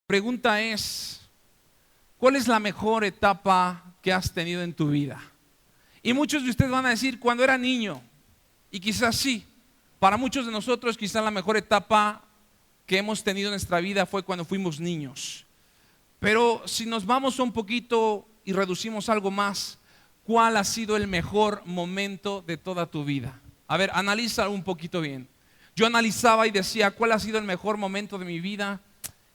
Pregunta es, ¿cuál es la mejor etapa que has tenido en tu vida? Y muchos de ustedes van a decir, cuando era niño. Y quizás sí, para muchos de nosotros quizás la mejor etapa que hemos tenido en nuestra vida fue cuando fuimos niños. Pero si nos vamos un poquito y reducimos algo más, ¿cuál ha sido el mejor momento de toda tu vida? A ver, analiza un poquito bien. Yo analizaba y decía, ¿cuál ha sido el mejor momento de mi vida?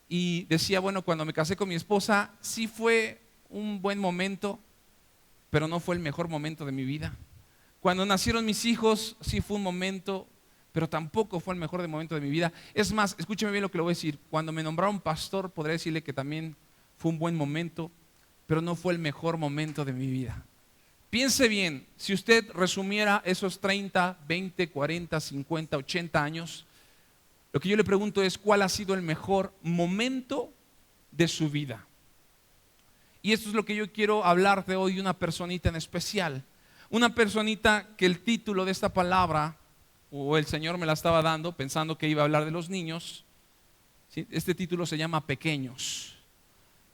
Y decía, bueno, cuando me casé con mi esposa, sí fue un buen momento, pero no fue el mejor momento de mi vida. Cuando nacieron mis hijos, sí fue un momento, pero tampoco fue el mejor momento de mi vida. Es más, escúcheme bien lo que le voy a decir. Cuando me nombraron pastor, podré decirle que también fue un buen momento, pero no fue el mejor momento de mi vida. Piense bien, si usted resumiera esos 30, 20, 40, 50, 80 años, lo que yo le pregunto es, ¿cuál ha sido el mejor momento de su vida? Y esto es lo que yo quiero hablarte hoy de una personita en especial. Una personita que el título de esta palabra, o el Señor me la estaba dando, pensando que iba a hablar de los niños. ¿Sí? Este título se llama Pequeños.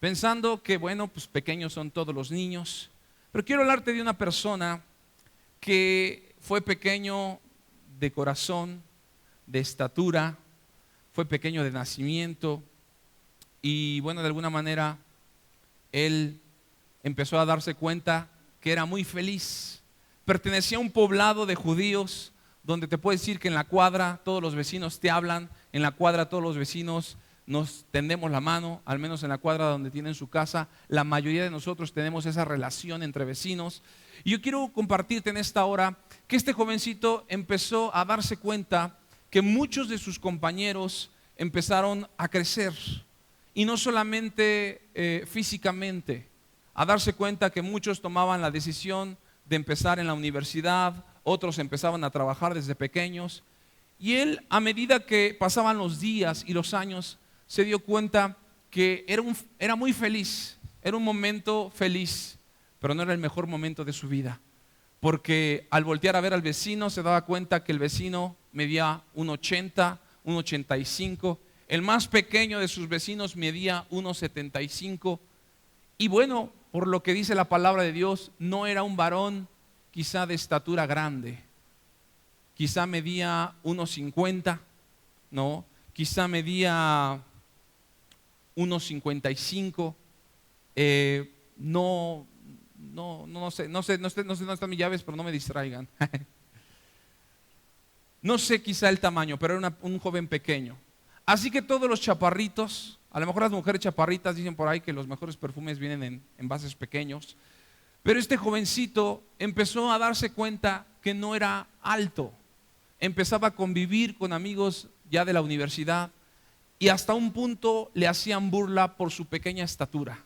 Pensando que, bueno, pues pequeños son todos los niños. Pero quiero hablarte de una persona que fue pequeño de corazón, de estatura, fue pequeño de nacimiento y bueno, de alguna manera él empezó a darse cuenta que era muy feliz. Pertenecía a un poblado de judíos donde te puedo decir que en la cuadra todos los vecinos te hablan, en la cuadra todos los vecinos nos tendemos la mano, al menos en la cuadra donde tienen su casa, la mayoría de nosotros tenemos esa relación entre vecinos. Y yo quiero compartirte en esta hora que este jovencito empezó a darse cuenta que muchos de sus compañeros empezaron a crecer, y no solamente físicamente, a darse cuenta que muchos tomaban la decisión de empezar en la universidad, otros empezaban a trabajar desde pequeños, y él, a medida que pasaban los días y los años, se dio cuenta que era muy feliz, era un momento feliz, pero no era el mejor momento de su vida. Porque al voltear a ver al vecino se daba cuenta que el vecino medía 1,80, 1,85, el más pequeño de sus vecinos medía 1,75 y bueno, por lo que dice la palabra de Dios, no era un varón quizá de estatura grande, quizá medía 1,50, no, quizá medía 1,55, no sé dónde están mis llaves, pero no me distraigan. No sé quizá el tamaño, pero era un joven pequeño. Así que todos los chaparritos, a lo mejor las mujeres chaparritas dicen por ahí que los mejores perfumes vienen en envases pequeños, pero este jovencito empezó a darse cuenta que no era alto. Empezaba a convivir con amigos ya de la universidad y hasta un punto le hacían burla por su pequeña estatura.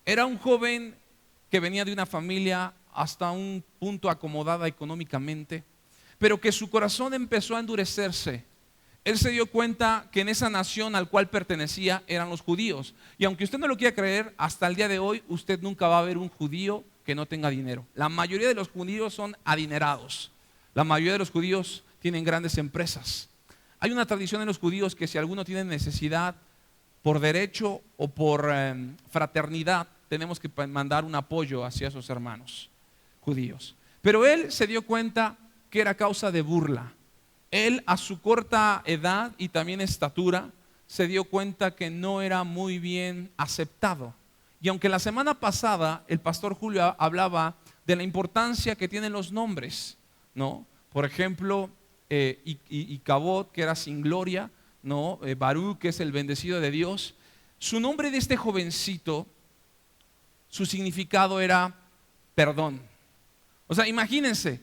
Era un joven que venía de una familia hasta un punto acomodada económicamente, pero que su corazón empezó a endurecerse. Él se dio cuenta que en esa nación al cual pertenecía eran los judíos. Y aunque usted no lo quiera creer, hasta el día de hoy usted nunca va a ver un judío que no tenga dinero. La mayoría de los judíos son adinerados. La mayoría de los judíos tienen grandes empresas. Hay una tradición en los judíos que si alguno tiene necesidad, por derecho o por fraternidad, tenemos que mandar un apoyo hacia sus hermanos judíos. Pero él se dio cuenta que era causa de burla. Él, a su corta edad y también estatura, se dio cuenta que no era muy bien aceptado. Y aunque la semana pasada el pastor Julio hablaba de la importancia que tienen los nombres, ¿no? Por ejemplo, Icabod, que era sin gloria, ¿no? Baruch, que es el bendecido de Dios. Su nombre de este jovencito, su significado era perdón. O sea, imagínense,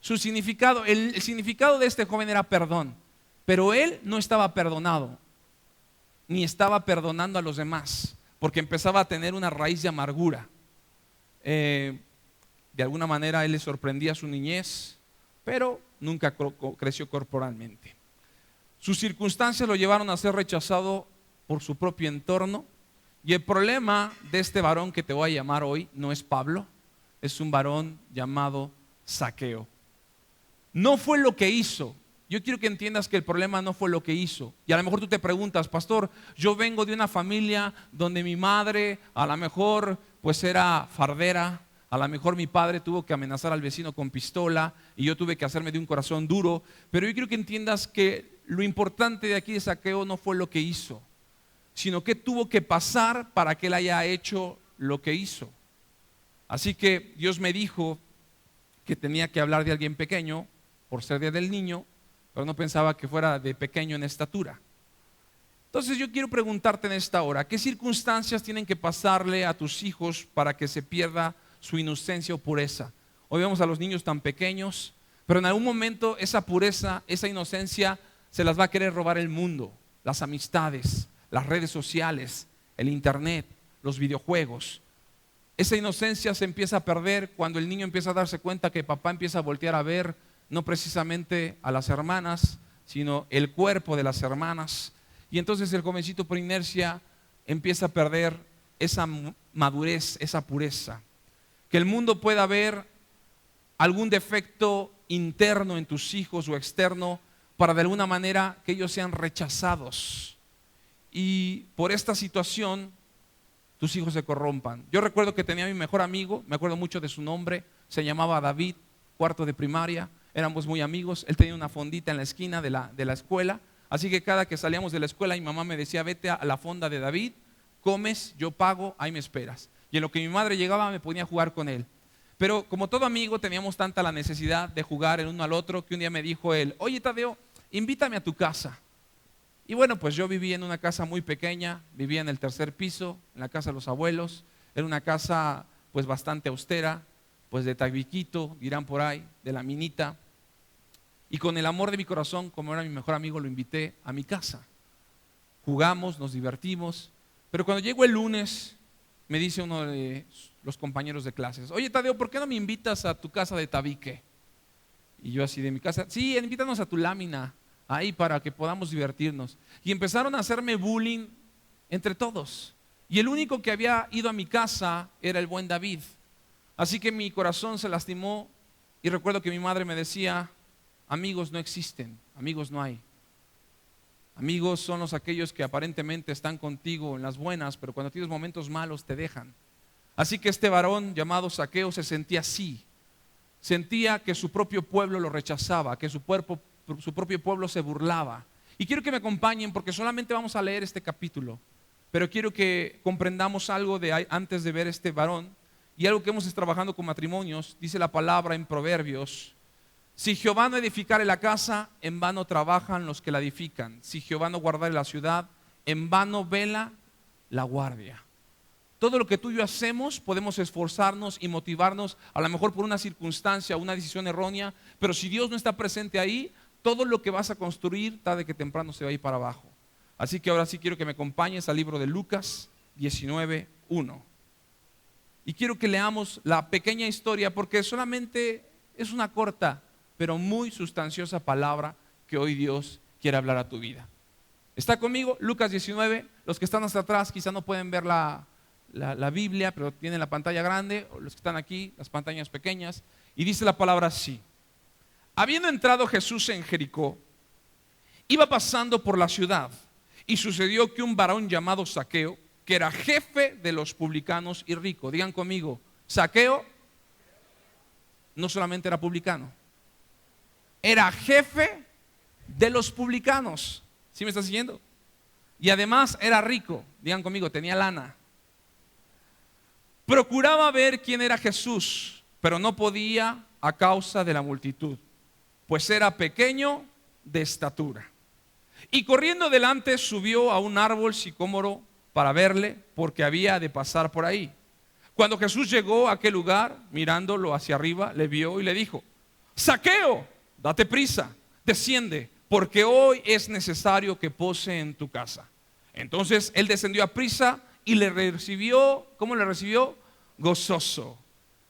su significado, el significado de este joven era perdón, pero él no estaba perdonado, ni estaba perdonando a los demás, porque empezaba a tener una raíz de amargura. De alguna manera él le sorprendía su niñez, pero nunca creció corporalmente. Sus circunstancias lo llevaron a ser rechazado por su propio entorno. Y el problema de este varón que te voy a llamar hoy no es Pablo, es un varón llamado Zaqueo. No fue lo que hizo. yo quiero que entiendas que el problema no fue lo que hizo. Y a lo mejor tú te preguntas, pastor, yo vengo de una familia donde mi madre a lo mejor pues era fardera, a lo mejor mi padre tuvo que amenazar al vecino con pistola y yo tuve que hacerme de un corazón duro. Pero yo quiero que entiendas que lo importante de aquí de Zaqueo no fue lo que hizo, sino que tuvo que pasar para que él haya hecho lo que hizo. Así que Dios me dijo que tenía que hablar de alguien pequeño por ser día del niño, pero no pensaba que fuera de pequeño en estatura. Entonces yo quiero preguntarte en esta hora, ¿qué circunstancias tienen que pasarle a tus hijos para que se pierda su inocencia o pureza? Hoy vemos a los niños tan pequeños, pero en algún momento esa pureza, esa inocencia se las va a querer robar el mundo, las amistades, las redes sociales, el internet, los videojuegos. Esa inocencia se empieza a perder cuando el niño empieza a darse cuenta que papá empieza a voltear a ver no precisamente a las hermanas, sino el cuerpo de las hermanas. Y entonces el jovencito por inercia empieza a perder esa madurez, esa pureza. Que el mundo pueda ver algún defecto interno en tus hijos o externo para de alguna manera que ellos sean rechazados. Y por esta situación tus hijos se corrompan. Yo recuerdo que tenía a mi mejor amigo, me acuerdo mucho de su nombre, se llamaba David, cuarto de primaria, éramos muy amigos. Él tenía una fondita en la esquina de la escuela, así que cada que salíamos de la escuela mi mamá me decía, vete a la fonda de David, comes, yo pago, ahí me esperas. Y en lo que mi madre llegaba me ponía a jugar con él. Pero como todo amigo teníamos tanta la necesidad de jugar el uno al otro que un día me dijo él, oye Tadeo, invítame a tu casa. Y bueno, pues yo vivía en una casa muy pequeña, vivía en el tercer piso, en la casa de los abuelos. Era una casa pues bastante austera, pues de tabiquito, dirán por ahí, de la minita. Y con el amor de mi corazón, como era mi mejor amigo, lo invité a mi casa. Jugamos, nos divertimos, pero cuando llegó el lunes, me dice uno de los compañeros de clases, oye Tadeo, ¿por qué no me invitas a tu casa de tabique? Y yo así de mi casa, sí, invítanos a tu lámina, ahí para que podamos divertirnos. Y empezaron a hacerme bullying entre todos. Y el único que había ido a mi casa era el buen David. Así que mi corazón se lastimó y recuerdo que mi madre me decía, amigos no existen, amigos no hay. Amigos son los aquellos que aparentemente están contigo en las buenas, pero cuando tienes momentos malos te dejan. Así que este varón llamado Zaqueo se sentía así. Sentía que su propio pueblo lo rechazaba, que su propio pueblo se burlaba. Y quiero que me acompañen porque solamente vamos a leer este capítulo, pero quiero que comprendamos algo antes de ver este varón y algo que hemos estado trabajando con matrimonios. Dice la palabra en Proverbios, si Jehová no edificare la casa, en vano trabajan los que la edifican. Si Jehová no guardare la ciudad, en vano vela la guardia. Todo lo que tú y yo hacemos, podemos esforzarnos y motivarnos, a lo mejor por una circunstancia, una decisión errónea, pero si Dios no está presente ahí, todo lo que vas a construir, tarde que temprano se va a ir para abajo. Así que ahora sí quiero que me acompañes al libro de Lucas 19:1. Y quiero que leamos la pequeña historia, porque solamente es una corta, pero muy sustanciosa palabra que hoy Dios quiere hablar a tu vida. ¿Está conmigo? Lucas 19, los que están hasta atrás quizá no pueden ver la Biblia, pero tienen la pantalla grande, o los que están aquí, las pantallas pequeñas, y dice la palabra así. Habiendo entrado Jesús en Jericó, iba pasando por la ciudad, y sucedió que un varón llamado Zaqueo, que era jefe de los publicanos y rico, digan conmigo, Zaqueo no solamente era publicano, era jefe de los publicanos. ¿Sí me estás siguiendo? Y además era rico, digan conmigo, tenía lana. Procuraba ver quién era Jesús, pero no podía a causa de la multitud, pues era pequeño de estatura. Y corriendo delante subió a un árbol sicómoro para verle, porque había de pasar por ahí. Cuando Jesús llegó a aquel lugar, mirándolo hacia arriba, le vio y le dijo, Zaqueo, date prisa, desciende, porque hoy es necesario que pose en tu casa. Entonces él descendió a prisa y le recibió, ¿cómo le recibió? Gozoso.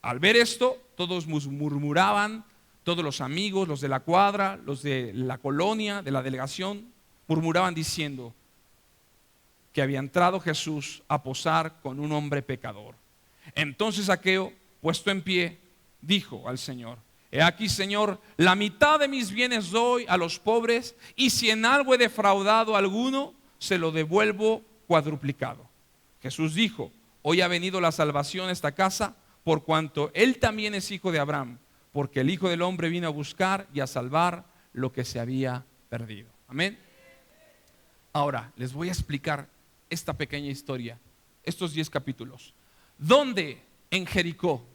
Al ver esto, todos murmuraban, todos los amigos, los de la cuadra, los de la colonia, de la delegación, murmuraban diciendo que había entrado Jesús a posar con un hombre pecador. Entonces Zaqueo, puesto en pie, dijo al Señor, He aquí, Señor, la mitad de mis bienes doy a los pobres, y si en algo he defraudado a alguno, se lo devuelvo cuadruplicado. Jesús dijo: hoy ha venido la salvación a esta casa, por cuanto él también es hijo de Abraham, porque el Hijo del Hombre vino a buscar y a salvar lo que se había perdido. Amén. Ahora les voy a explicar esta pequeña historia, estos 10 capítulos. ¿Dónde? En Jericó.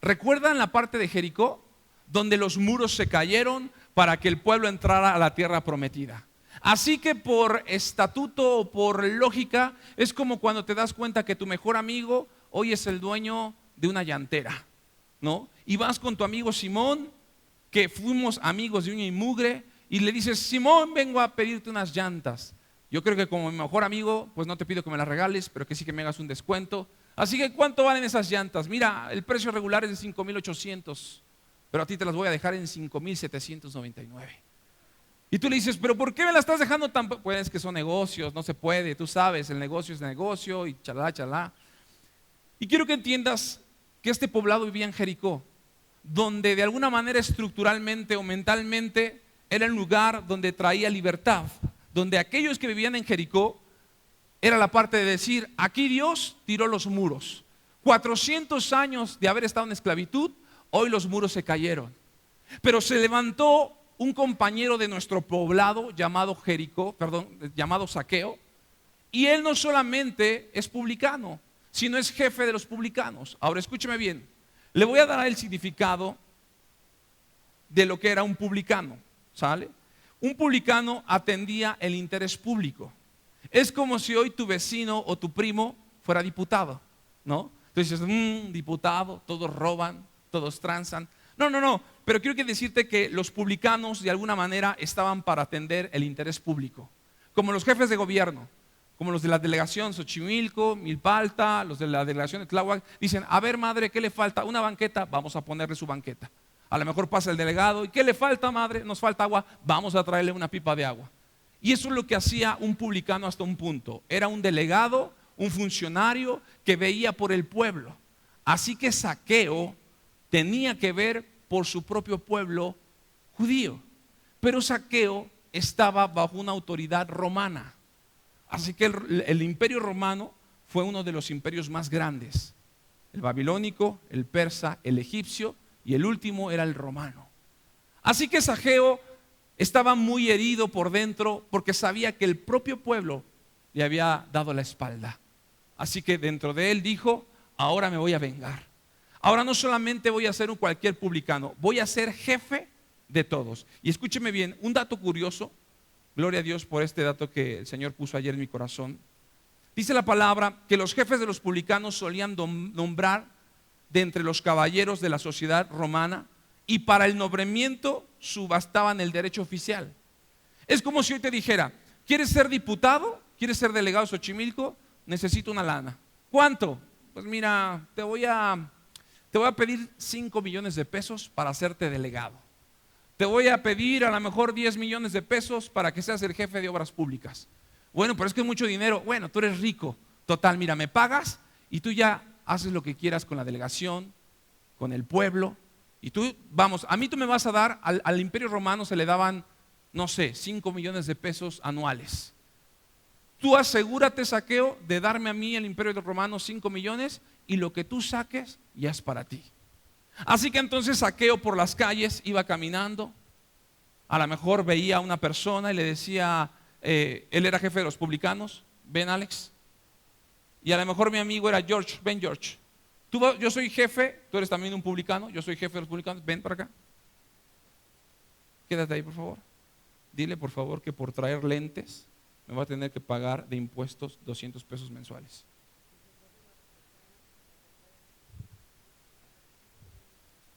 ¿Recuerdan la parte de Jericó? Donde los muros se cayeron para que el pueblo entrara a la tierra prometida. Así que por estatuto o por lógica, es como cuando te das cuenta que tu mejor amigo hoy es el dueño de una llantera, ¿no? Y vas con tu amigo Simón, que fuimos amigos de uña y mugre, y le dices: Simón, vengo a pedirte unas llantas. Yo creo que como mi mejor amigo, pues no te pido que me las regales, pero que sí que me hagas un descuento. Así que, ¿cuánto valen esas llantas? Mira, el precio regular es de 5,800, pero a ti te las voy a dejar en 5,799. Y tú le dices: ¿pero por qué me las estás dejando tan? Pues que son negocios, no se puede, tú sabes, el negocio es negocio y chalá, chalá. Y quiero que entiendas que este poblado vivía en Jericó, donde de alguna manera estructuralmente o mentalmente era el lugar donde traía libertad, donde aquellos que vivían en Jericó era la parte de decir: aquí Dios tiró los muros. 400 años de haber estado en esclavitud, hoy los muros se cayeron. Pero se levantó un compañero de nuestro poblado llamado llamado Zaqueo, y él no solamente es publicano, sino es jefe de los publicanos. Ahora escúcheme bien, le voy a dar el significado de lo que era un publicano, ¿sale? Un publicano atendía el interés público. Es como si hoy tu vecino o tu primo fuera diputado, ¿no? Entonces dices: diputado, todos roban, todos transan. No, pero quiero decirte que los publicanos de alguna manera estaban para atender el interés público, como los jefes de gobierno, como los de la delegación Xochimilco, Milpalta, los de la delegación de Tláhuac. Dicen: a ver, madre, ¿qué le falta? Una banqueta, vamos a ponerle su banqueta. A lo mejor pasa el delegado: ¿y qué le falta, madre? Nos falta agua, vamos a traerle una pipa de agua. Y eso es lo que hacía un publicano hasta un punto. Era un delegado, un funcionario que veía por el pueblo. Así que Zaqueo tenía que ver por su propio pueblo judío. Pero Zaqueo estaba bajo una autoridad romana. Así que el imperio romano fue uno de los imperios más grandes. El babilónico, el persa, el egipcio, y el último era el romano. Así que Zaqueo estaba muy herido por dentro porque sabía que el propio pueblo le había dado la espalda. Así que dentro de él dijo: ahora me voy a vengar. Ahora no solamente voy a ser un cualquier publicano, voy a ser jefe de todos. Y escúcheme bien, un dato curioso. Gloria a Dios por este dato que el Señor puso ayer en mi corazón. Dice la palabra que los jefes de los publicanos solían nombrar de entre los caballeros de la sociedad romana, y para el nombramiento subastaban el derecho oficial. Es como si hoy te dijera: ¿quieres ser diputado? ¿Quieres ser delegado de Xochimilco? Necesito una lana. ¿Cuánto? Pues mira, te voy a pedir 5 millones de pesos para hacerte delegado. Te voy a pedir a lo mejor 10 millones de pesos para que seas el jefe de obras públicas. Bueno, pero es que es mucho dinero. Bueno, tú eres rico. Total, mira, me pagas y tú ya haces lo que quieras con la delegación, con el pueblo. Y tú, vamos, a mí tú me vas a dar, al imperio romano se le daban, no sé, 5 millones de pesos anuales. Tú asegúrate, Zaqueo, de darme a mí, el imperio romano, 5 millones, y lo que tú saques ya es para ti. Así que entonces Zaqueo por las calles iba caminando. A lo mejor veía a una persona y le decía, él era jefe de los publicanos: ven, Alex. Y a lo mejor mi amigo era George: ven, George. Yo soy jefe, tú eres también un publicano, yo soy jefe de los publicanos, ven para acá. Quédate ahí, por favor. Dile, por favor, que por traer lentes me va a tener que pagar de impuestos 200 pesos mensuales.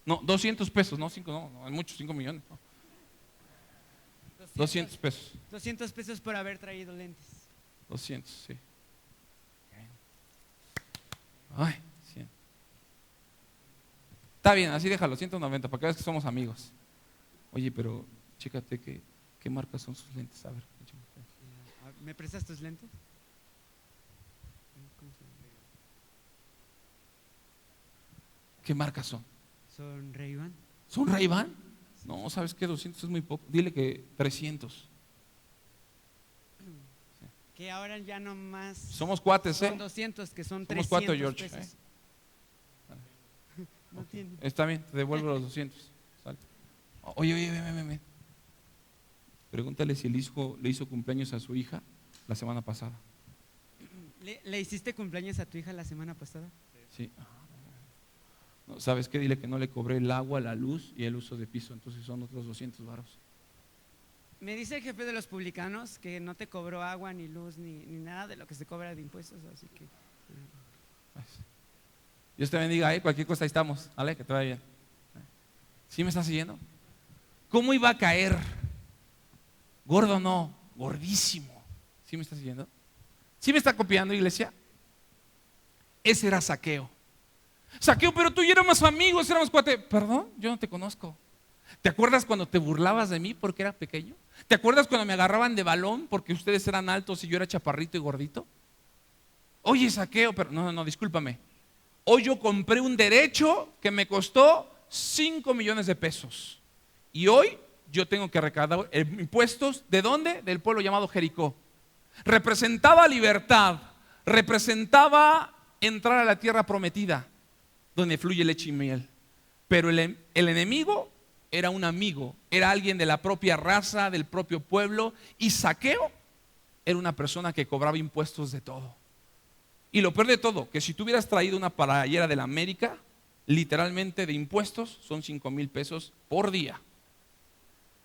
No, 200 pesos, no 5, no, hay muchos, 5 millones. No. 200 pesos. 200 pesos por haber traído lentes. 200, sí. Ay, 100. Está bien, así déjalo, 190, para que veas que somos amigos. Oye, pero chécate qué marcas son sus lentes. A ver, ¿me prestas tus lentes? ¿qué marcas son? Son Ray-Ban. ¿Son Ray-Ban? No, ¿sabes qué? 200 es muy poco. Dile que 300. Que ahora ya no más. Somos cuates, Son 200, que son Somos 300 cuates, George. pesos. No tiene. Está bien, te devuelvo los 200. Sale. Oye, ven. Pregúntale si el hijo le hizo cumpleaños a su hija la semana pasada. ¿Le hiciste cumpleaños a tu hija la semana pasada? Sí. No, ¿sabes qué? Dile que no le cobré el agua, la luz y el uso de piso, entonces son otros 200 varos. Me dice el jefe de los publicanos que no te cobró agua, ni luz, ni nada de lo que se cobra de impuestos, así que… Dios te bendiga, cualquier cosa ahí estamos, ¿vale? Que te vaya bien. ¿Sí me estás siguiendo? ¿Cómo iba a caer? Gordo no, gordísimo. ¿Sí me estás siguiendo? ¿Sí me está copiando, iglesia? Ese era Zaqueo. Zaqueo, pero tú y yo éramos amigos, éramos cuates. Perdón, yo no te conozco. ¿Te acuerdas cuando te burlabas de mí porque era pequeño? ¿Te acuerdas cuando me agarraban de balón porque ustedes eran altos y yo era chaparrito y gordito? Oye, Zaqueo, pero no, discúlpame. Hoy yo compré un derecho que me costó 5 millones de pesos. Y hoy yo tengo que recaudar impuestos. ¿De dónde? Del pueblo llamado Jericó. Representaba libertad, representaba entrar a la tierra prometida, donde fluye leche y miel. Pero el enemigo era un amigo, era alguien de la propia raza, del propio pueblo. Y Zaqueo era una persona que cobraba impuestos de todo. Y lo peor de todo, que si tú hubieras traído una playera de la América, literalmente de impuestos, son 5,000 pesos por día.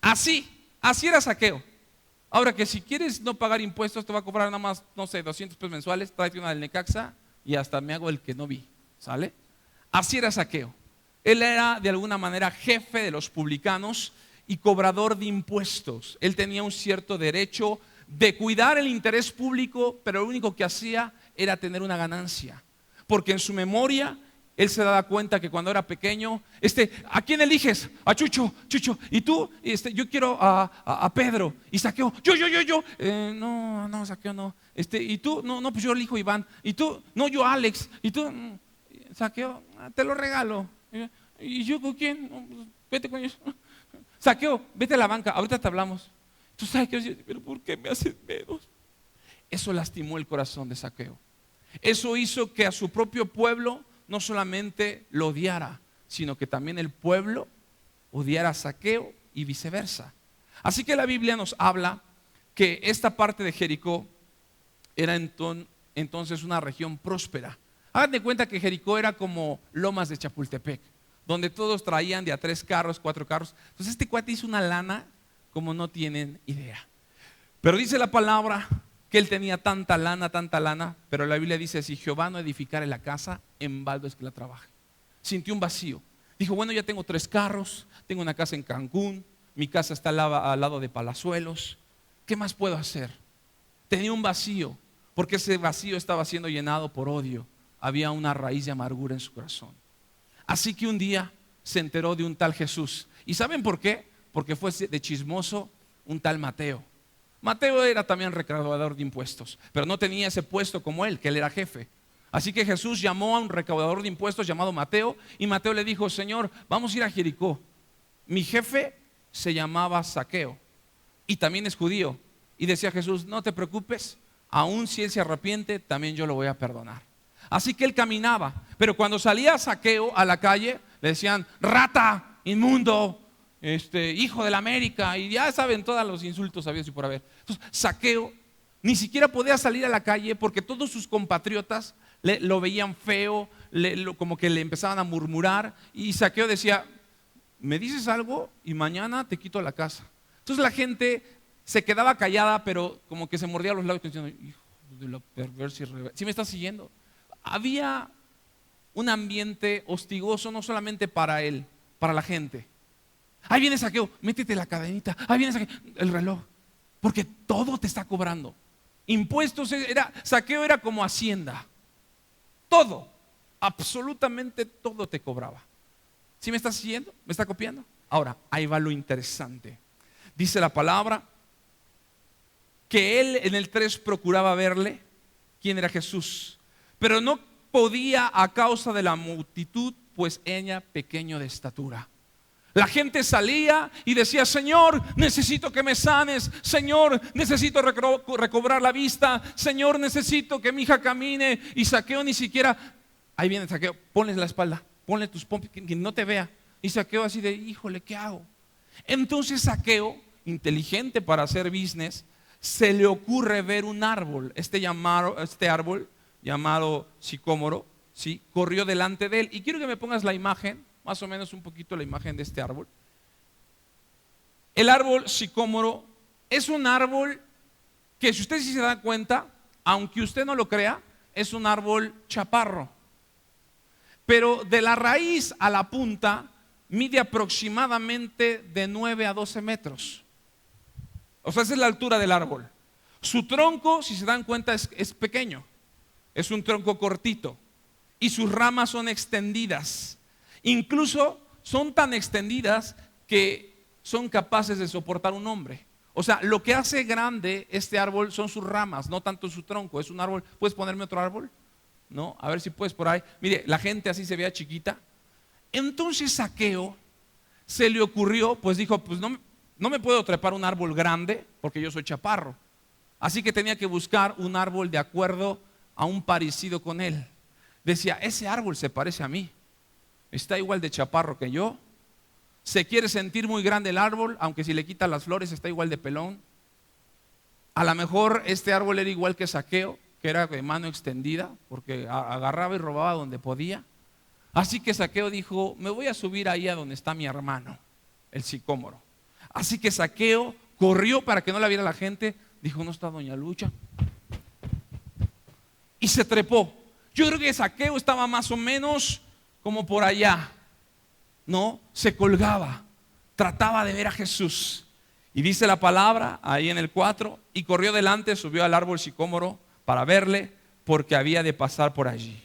Así era Zaqueo. Ahora que si quieres no pagar impuestos, te va a cobrar nada más, 200 pesos mensuales, tráete una del Necaxa y hasta me hago el que no vi, ¿sale? Así era Zaqueo. Él era de alguna manera jefe de los publicanos y cobrador de impuestos. Él tenía un cierto derecho de cuidar el interés público, pero lo único que hacía era tener una ganancia. Porque en su memoria, él se daba cuenta que cuando era pequeño, ¿a quién eliges? A Chucho. Y tú, yo quiero a Pedro. Y Zaqueo, yo. No, Zaqueo no. Y tú, no, pues yo elijo a Iván. Y tú, no, yo a Alex. Y tú, Zaqueo, te lo regalo. ¿Y yo con quién? No, pues, vete con ellos. Zaqueo, vete a la banca, ahorita te hablamos. Tú sabes que, pero ¿por qué me haces menos? Eso lastimó el corazón de Zaqueo. Eso hizo que a su propio pueblo no solamente lo odiara, sino que también el pueblo odiara a Zaqueo y viceversa. Así que la Biblia nos habla que esta parte de Jericó era entonces una región próspera. Hagan de cuenta que Jericó era como Lomas de Chapultepec, donde todos traían de a 3 carros, 4 carros. Entonces este cuate hizo una lana como no tienen idea. Pero dice la palabra que él tenía tanta lana, pero la Biblia dice, si Jehová no edificare la casa, en balde es que la trabaje. Sintió un vacío. Dijo, bueno, ya tengo 3 carros, tengo una casa en Cancún, mi casa está al lado de Palazuelos, ¿qué más puedo hacer? Tenía un vacío, porque ese vacío estaba siendo llenado por odio. Había una raíz de amargura en su corazón. Así que un día se enteró de un tal Jesús. ¿Y saben por qué? Porque fue de chismoso un tal Mateo. Mateo era también recaudador de impuestos, pero no tenía ese puesto como él, que él era jefe. Así que Jesús llamó a un recaudador de impuestos llamado Mateo, y Mateo le dijo, Señor, vamos a ir a Jericó. Mi jefe se llamaba Zaqueo y también es judío. Y decía Jesús, no te preocupes, aun si él se arrepiente, también yo lo voy a perdonar. Así que él caminaba, pero cuando salía Zaqueo a la calle, le decían, rata, inmundo, hijo de la América, y ya saben todos los insultos habidos y por haber. Entonces Zaqueo ni siquiera podía salir a la calle porque todos sus compatriotas lo veían feo, como que le empezaban a murmurar, y Zaqueo decía, me dices algo y mañana te quito la casa. Entonces la gente se quedaba callada, pero como que se mordía los labios diciendo, hijo de la perversa y rebelde. ¿Sí me estás siguiendo? Había un ambiente hostigoso no solamente para él, para la gente. Ahí viene Zaqueo, métete la cadenita, ahí viene Zaqueo, el reloj, porque todo te está cobrando. Impuestos, Zaqueo era como Hacienda. Todo, absolutamente todo te cobraba. ¿Sí me estás siguiendo? ¿Me está copiando? Ahora, ahí va lo interesante. Dice la palabra que él en el 3 procuraba verle quién era Jesús, pero no podía a causa de la multitud, pues ella pequeño de estatura. La gente salía y decía: Señor, necesito que me sanes. Señor, necesito recobrar la vista. Señor, necesito que mi hija camine. Y Zaqueo ni siquiera, ahí viene Zaqueo, ponle la espalda, ponle tus pompis, que no te vea. Y Zaqueo así de: híjole, ¿qué hago? Entonces Zaqueo, inteligente para hacer business, se le ocurre ver un árbol. Este árbol llamado sicómoro, ¿sí?, corrió delante de él. Y quiero que me pongas la imagen, más o menos un poquito la imagen de este árbol. El árbol sicómoro es un árbol que, si usted sí se da cuenta, aunque usted no lo crea, es un árbol chaparro. Pero de la raíz a la punta mide aproximadamente de 9 a 12 metros. O sea, esa es la altura del árbol. Su tronco, si se dan cuenta, es pequeño. Es un tronco cortito. Y sus ramas son extendidas. Incluso son tan extendidas que son capaces de soportar un hombre. O sea, lo que hace grande este árbol son sus ramas, no tanto su tronco. Es un árbol. ¿Puedes ponerme otro árbol? ¿No? A ver si puedes por ahí. Mire, la gente así se veía chiquita. Entonces Zaqueo se le ocurrió, pues dijo: pues no me puedo trepar un árbol grande porque yo soy chaparro. Así que tenía que buscar un árbol de acuerdo a un parecido con él. Decía: ese árbol se parece a mí, está igual de chaparro que yo, se quiere sentir muy grande el árbol, aunque si le quitan las flores está igual de pelón. A lo mejor este árbol era igual que Zaqueo, que era de mano extendida, porque agarraba y robaba donde podía. Así que Zaqueo dijo: me voy a subir ahí a donde está mi hermano, el sicómoro. Así que Zaqueo corrió para que no la viera la gente. Dijo: no está doña Lucha. Y se trepó. Yo creo que Zaqueo estaba más o menos como por allá, ¿no? Se colgaba, trataba de ver a Jesús. Y dice la palabra ahí en el 4: y corrió delante, subió al árbol sicómoro para verle, porque había de pasar por allí.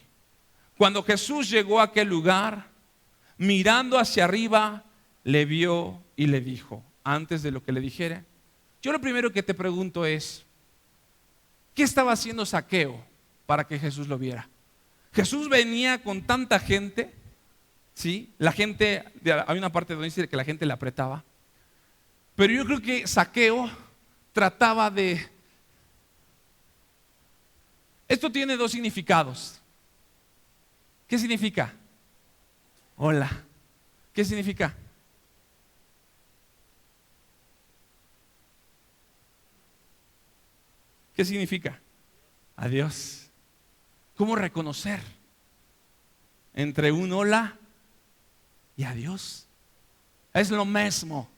Cuando Jesús llegó a aquel lugar, mirando hacia arriba, le vio y le dijo, antes de lo que le dijera, yo lo primero que te pregunto es: ¿qué estaba haciendo Zaqueo para que Jesús lo viera? Jesús venía con tanta gente, ¿sí? La gente, hay una parte donde dice que la gente le apretaba, pero yo creo que Zaqueo trataba de... Esto tiene dos significados. ¿Qué significa? Hola. ¿Qué significa? ¿Qué significa? Adiós. ¿Cómo reconocer entre un hola y adiós? Es lo mismo.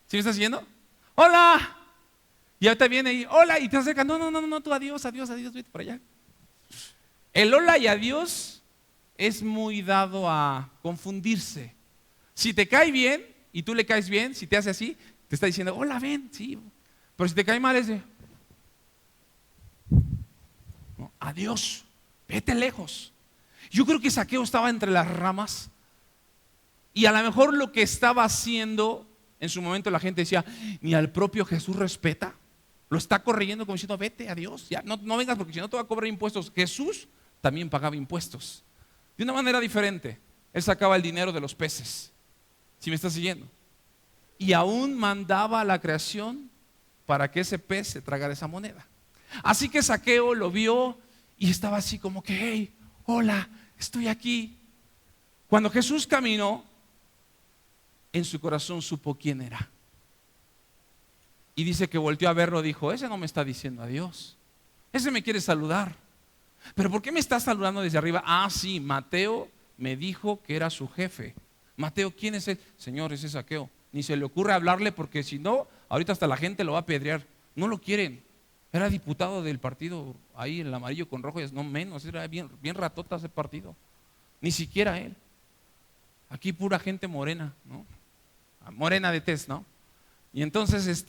¿Sí me estás siguiendo? ¡Hola! Y ahorita viene y hola, y te acerca. No, tú adiós, vete para allá. El hola y adiós es muy dado a confundirse. Si te cae bien y tú le caes bien, si te hace así, te está diciendo hola, ven, sí. Pero si te cae mal es de no, adiós, vete lejos. Yo creo que Zaqueo estaba entre las ramas y a lo mejor lo que estaba haciendo en su momento, la gente decía, ni al propio Jesús respeta. Lo está corrigiendo como diciendo, vete, adiós, ya, no vengas porque si no te va a cobrar impuestos. Jesús también pagaba impuestos de una manera diferente. Él sacaba el dinero de los peces. ¿Sí me estás siguiendo? Y aún mandaba a la creación para que ese pez se tragara esa moneda. Así que Zaqueo lo vio y estaba así como que, hey, hola, estoy aquí. Cuando Jesús caminó, en su corazón supo quién era. Y dice que volteó a verlo y dijo, ese no me está diciendo adiós, ese me quiere saludar. ¿Pero por qué me está saludando desde arriba? Ah, sí, Mateo me dijo que era su jefe. Mateo, ¿quién es él? Señor, ese es Zaqueo. Ni se le ocurre hablarle porque si no, ahorita hasta la gente lo va a apedrear. No lo quieren. Era diputado del partido ahí, el amarillo con rojo, no menos, era bien ratota ese partido. Ni siquiera él. Aquí pura gente morena, ¿no? Morena de tez, ¿no? Y entonces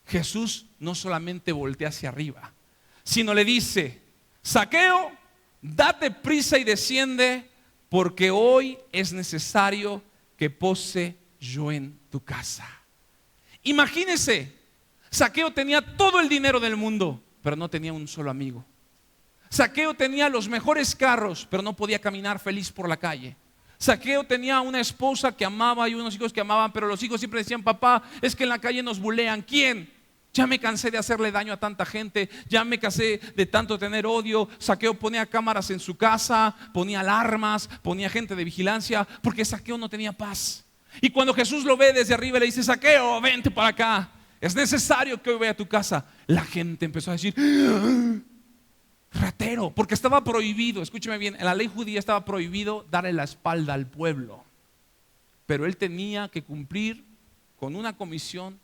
Jesús no solamente voltea hacia arriba, sino le dice, Zaqueo, date prisa y desciende, porque hoy es necesario que pose yo en tu casa. Imagínese, Zaqueo tenía todo el dinero del mundo, pero no tenía un solo amigo. Zaqueo tenía los mejores carros, pero no podía caminar feliz por la calle. Zaqueo tenía una esposa que amaba y unos hijos que amaban, pero los hijos siempre decían: papá, es que en la calle nos bulean. ¿Quién? Ya me cansé de hacerle daño a tanta gente, ya me cansé de tanto tener odio. Zaqueo ponía cámaras en su casa, ponía alarmas, ponía gente de vigilancia, porque Zaqueo no tenía paz. Y cuando Jesús lo ve desde arriba, le dice: Zaqueo, vente para acá, es necesario que hoy vaya a tu casa. La gente empezó a decir: ratero, porque estaba prohibido, escúcheme bien, en la ley judía estaba prohibido darle la espalda al pueblo, pero él tenía que cumplir con una comisión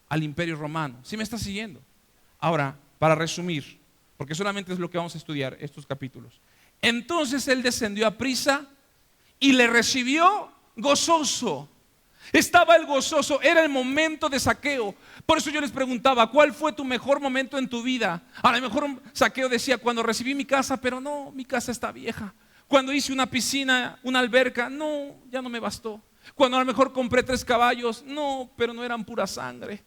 al imperio romano. ¿Sí me está siguiendo? Ahora, para resumir, porque solamente es lo que vamos a estudiar estos capítulos. Entonces él descendió a prisa y le recibió gozoso. Estaba el gozoso, era el momento de Zaqueo. Por eso yo les preguntaba: ¿cuál fue tu mejor momento en tu vida? A lo mejor Zaqueo decía: cuando recibí mi casa, pero no, mi casa está vieja. Cuando hice una piscina, una alberca, no, ya no me bastó. Cuando a lo mejor compré 3 caballos, no, pero no eran pura sangre.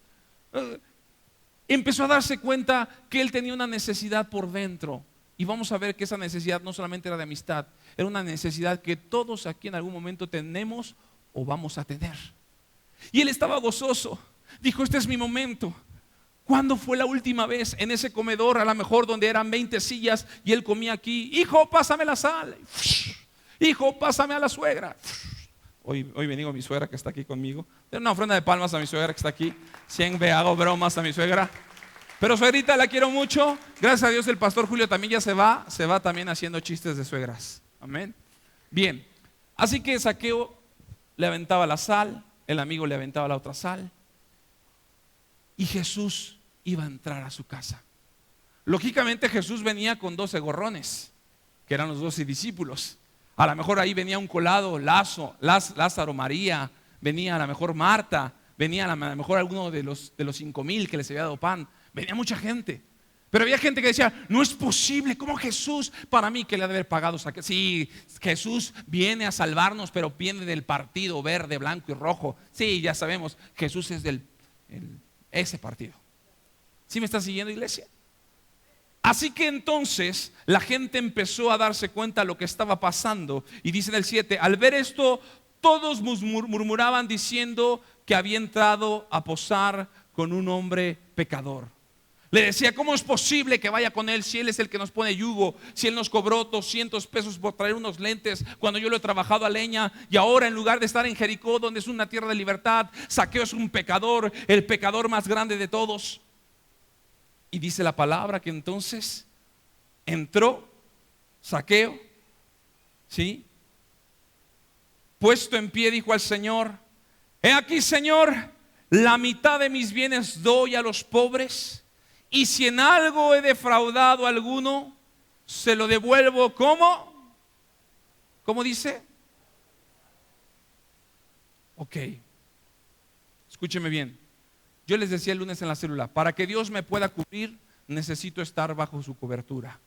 Empezó a darse cuenta que él tenía una necesidad por dentro. Y vamos a ver que esa necesidad no solamente era de amistad, era una necesidad que todos aquí en algún momento tenemos o vamos a tener. Y él estaba gozoso. Dijo: este es mi momento. ¿Cuándo fue la última vez en ese comedor, a lo mejor donde eran 20 sillas y él comía aquí? Hijo, pásame la sal. Hijo, pásame a la suegra. Hoy bendigo a mi suegra que está aquí conmigo. Den una ofrenda de palmas a mi suegra que está aquí. Siempre hago bromas a mi suegra. Pero suegrita, la quiero mucho. Gracias a Dios el pastor Julio también ya se va también haciendo chistes de suegras. Amén. Bien, así que Zaqueo le aventaba la sal, el amigo le aventaba la otra sal, y Jesús iba a entrar a su casa. Lógicamente Jesús venía con 12 gorrones, que eran los 12 discípulos. A lo mejor ahí venía un colado, Lázaro, María, venía a lo mejor Marta, venía a lo mejor alguno de los 5,000 que les había dado pan. Venía mucha gente. Pero había gente que decía: no es posible, ¿cómo Jesús? Para mí que le ha de haber pagado. Sí, Jesús viene a salvarnos, pero viene del partido verde, blanco y rojo. Sí, ya sabemos, Jesús es ese partido. ¿Sí me está siguiendo, iglesia? Así que entonces la gente empezó a darse cuenta de lo que estaba pasando. Y dice en el 7: al ver esto, todos murmuraban diciendo que había entrado a posar con un hombre pecador. Le decía: ¿cómo es posible que vaya con él si él es el que nos pone yugo? Si él nos cobró 200 pesos por traer unos lentes cuando yo lo he trabajado a leña, y ahora en lugar de estar en Jericó, donde es una tierra de libertad, Zaqueo es un pecador, el pecador más grande de todos. Y dice la palabra que entonces entró Zaqueo, ¿sí? Puesto en pie, dijo al Señor: he aquí, Señor, la mitad de mis bienes doy a los pobres, y si en algo he defraudado a alguno, se lo devuelvo. ¿Cómo? ¿Cómo dice? Ok, escúcheme bien. Yo les decía el lunes en la célula: para que Dios me pueda cubrir, necesito estar bajo su cobertura.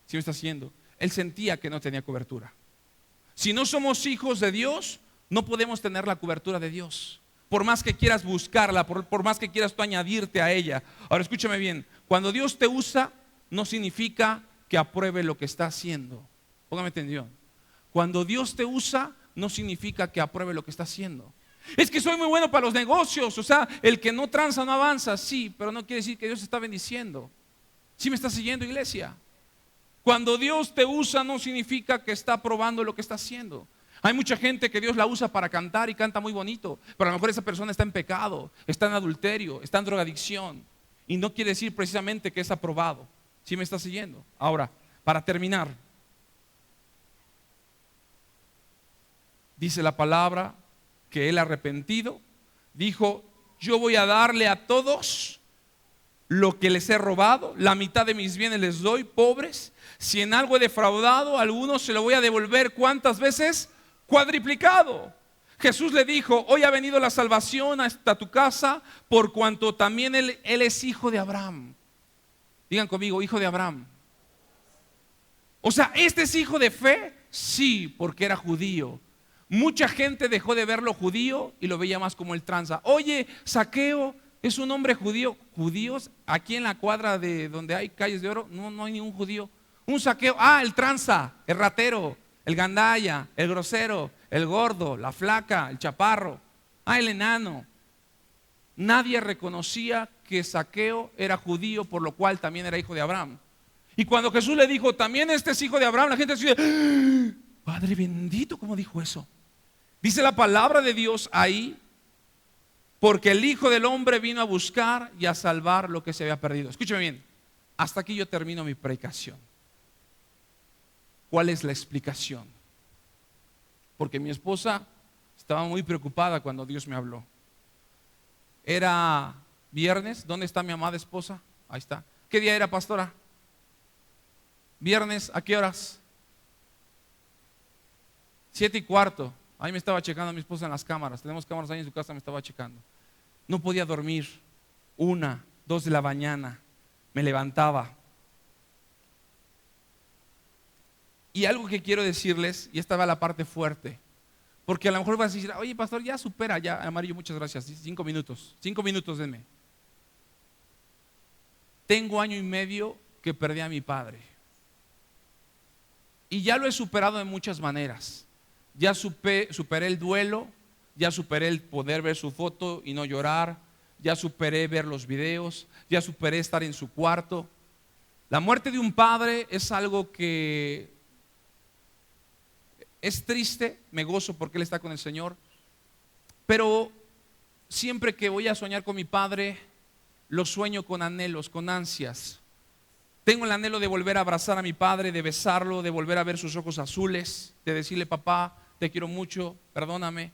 ¿Sí me está haciendo? Él sentía que no tenía cobertura. Si no somos hijos de Dios, no podemos tener la cobertura de Dios. Por más que quieras buscarla, por más que quieras tú añadirte a ella. Ahora escúchame bien: cuando Dios te usa, no significa que apruebe lo que está haciendo. Póngame atención. Cuando Dios te usa, no significa que apruebe lo que está haciendo. Es que soy muy bueno para los negocios, o sea, el que no tranza no avanza. Sí, pero no quiere decir que Dios está bendiciendo. ¿Sí me está siguiendo, iglesia? Cuando Dios te usa, no significa que está aprobando lo que está haciendo. Hay mucha gente que Dios la usa para cantar y canta muy bonito, pero a lo mejor esa persona está en pecado, está en adulterio, está en drogadicción, y no quiere decir precisamente que es aprobado. ¿Sí me está siguiendo? Ahora, para terminar, dice la palabra que él, arrepentido, dijo: yo voy a darle a todos lo que les he robado, la mitad de mis bienes les doy, pobres. Si en algo he defraudado a algunos, se lo voy a devolver. ¿Cuántas veces? Cuadriplicado. Jesús le dijo: hoy ha venido la salvación hasta tu casa, por cuanto también él es hijo de Abraham. Digan conmigo: hijo de Abraham. O sea, ¿este es hijo de fe? Sí, porque era judío. Mucha gente dejó de verlo judío y lo veía más como el tranza. Oye, Zaqueo es un hombre judío. ¿Judíos? Aquí en la cuadra de donde hay calles de oro, no hay ningún judío. Un Zaqueo, el tranza, el ratero, el gandalla, el grosero, el gordo, la flaca, el chaparro, el enano. Nadie reconocía que Zaqueo era judío, por lo cual también era hijo de Abraham. Y cuando Jesús le dijo, también este es hijo de Abraham, la gente decía, Padre bendito, ¿cómo dijo eso? Dice la palabra de Dios ahí, porque el Hijo del Hombre vino a buscar y a salvar lo que se había perdido. Escúchame bien, hasta aquí yo termino mi predicación. ¿Cuál es la explicación? Porque mi esposa estaba muy preocupada cuando Dios me habló. Era viernes. ¿Dónde está mi amada esposa? Ahí está. ¿Qué día era, pastora? Viernes. ¿A qué horas? 7:15. Ahí me estaba checando mi esposa en las cámaras. Tenemos cámaras ahí en su casa, me estaba checando. No podía dormir. 1, 2 de la mañana. Me levantaba. Y algo que quiero decirles, y esta va la parte fuerte, porque a lo mejor vas a decir, oye pastor, ya supera, ya, Amarillo, muchas gracias, 5 minutos, 5 minutos denme. Tengo 1 año y medio que perdí a mi padre. Y ya lo he superado de muchas maneras. Ya superé el duelo, ya superé el poder ver su foto y no llorar, ya superé ver los videos, ya superé estar en su cuarto. La muerte de un padre es algo que es triste, me gozo porque él está con el Señor, pero siempre que voy a soñar con mi padre, lo sueño con anhelos, con ansias. Tengo el anhelo de volver a abrazar a mi padre, de besarlo, de volver a ver sus ojos azules, de decirle, papá, te quiero mucho, perdóname.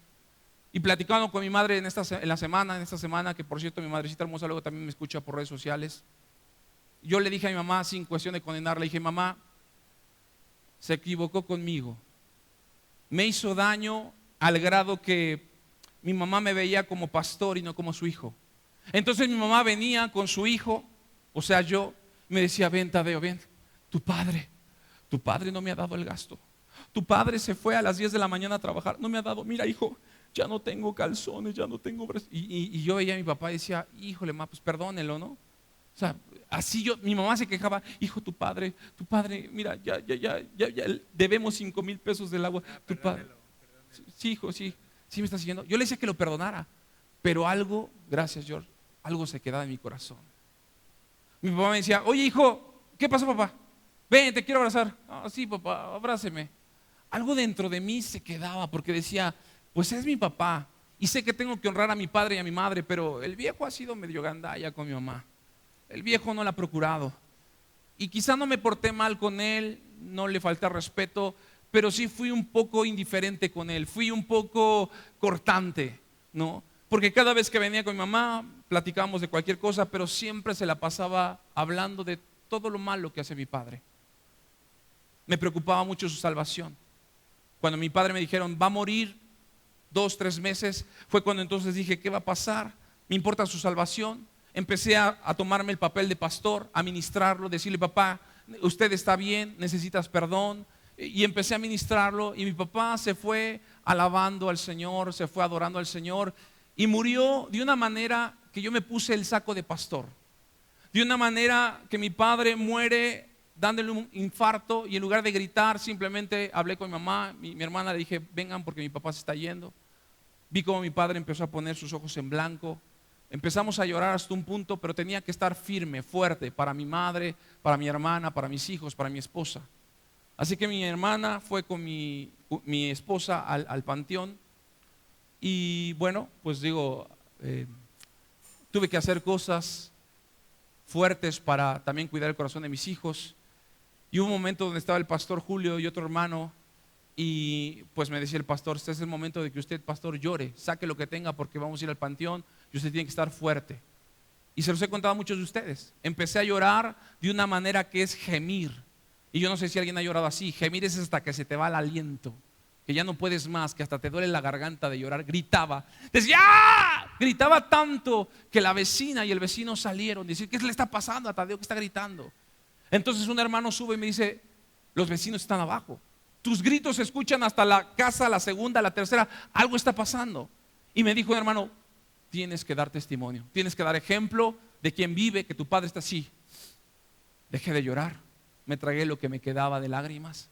Y platicando con mi madre en esta semana, que por cierto mi madrecita hermosa luego también me escucha por redes sociales, yo le dije a mi mamá, sin cuestión de condenarla, le dije, mamá, se equivocó conmigo. Me hizo daño al grado que mi mamá me veía como pastor y no como su hijo. Entonces mi mamá venía con su hijo, o sea yo, me decía, ven Tadeo, ven, tu padre no me ha dado el gasto. Tu padre se fue a las 10 de la mañana a trabajar, no me ha dado, mira hijo, ya no tengo calzones, ya no tengo brazos. Y yo veía a mi papá y decía, híjole ma, pues perdónelo, ¿no? O sea, así mi mamá se quejaba, hijo, tu padre, mira, ya debemos 5,000 pesos del agua. Tu padre, sí, hijo, sí me está siguiendo. Yo le decía que lo perdonara, pero algo, gracias George, algo se quedaba en mi corazón. Mi papá me decía, oye hijo, ¿qué pasó papá? Ven, te quiero abrazar. Sí papá, abráceme. Algo dentro de mí se quedaba porque decía, pues es mi papá y sé que tengo que honrar a mi padre y a mi madre, pero el viejo ha sido medio gandalla con mi mamá. El viejo no la ha procurado. Y quizá no me porté mal con él, no le falté respeto, pero sí fui un poco indiferente con él, fui un poco cortante, ¿no? Porque cada vez que venía con mi mamá, platicábamos de cualquier cosa, pero siempre se la pasaba hablando de todo lo malo que hace mi padre. Me preocupaba mucho su salvación. Cuando mi padre me dijeron, va a morir 2, 3 meses, fue cuando entonces dije, ¿qué va a pasar? ¿Me importa su salvación? Empecé a tomarme el papel de pastor, a ministrarlo, decirle, papá, usted está bien, necesitas perdón. Y empecé a ministrarlo y mi papá se fue alabando al Señor, se fue adorando al Señor y murió de una manera que yo me puse el saco de pastor. De una manera que mi padre muere dándole un infarto y en lugar de gritar simplemente hablé con mi mamá, mi hermana, le dije, vengan porque mi papá se está yendo. Vi cómo mi padre empezó a poner sus ojos en blanco. Empezamos a llorar hasta un punto, pero tenía que estar firme, fuerte, para mi madre, para mi hermana, para mis hijos, para mi esposa. Así que mi hermana fue con mi esposa al panteón y bueno, pues digo, tuve que hacer cosas fuertes para también cuidar el corazón de mis hijos. Y hubo un momento donde estaba el pastor Julio y otro hermano y pues me decía el pastor, este es el momento de que usted, pastor, llore, saque lo que tenga porque vamos a ir al panteón y usted tiene que estar fuerte. Y se los he contado a muchos de ustedes. Empecé a llorar de una manera que es gemir. Y yo no sé si alguien ha llorado así. Gemir es hasta que se te va el aliento, que ya no puedes más, que hasta te duele la garganta de llorar. Gritaba, decía, ¡ah! Gritaba tanto que la vecina y el vecino salieron. Decir, ¿qué le está pasando a Tadeo que está gritando? Entonces un hermano sube y me dice, los vecinos están abajo. Tus gritos se escuchan hasta la casa, la segunda, la tercera. Algo está pasando. Y me dijo un hermano, tienes que dar testimonio, tienes que dar ejemplo de quien vive, que tu padre está así. Dejé de llorar, me tragué lo que me quedaba de lágrimas,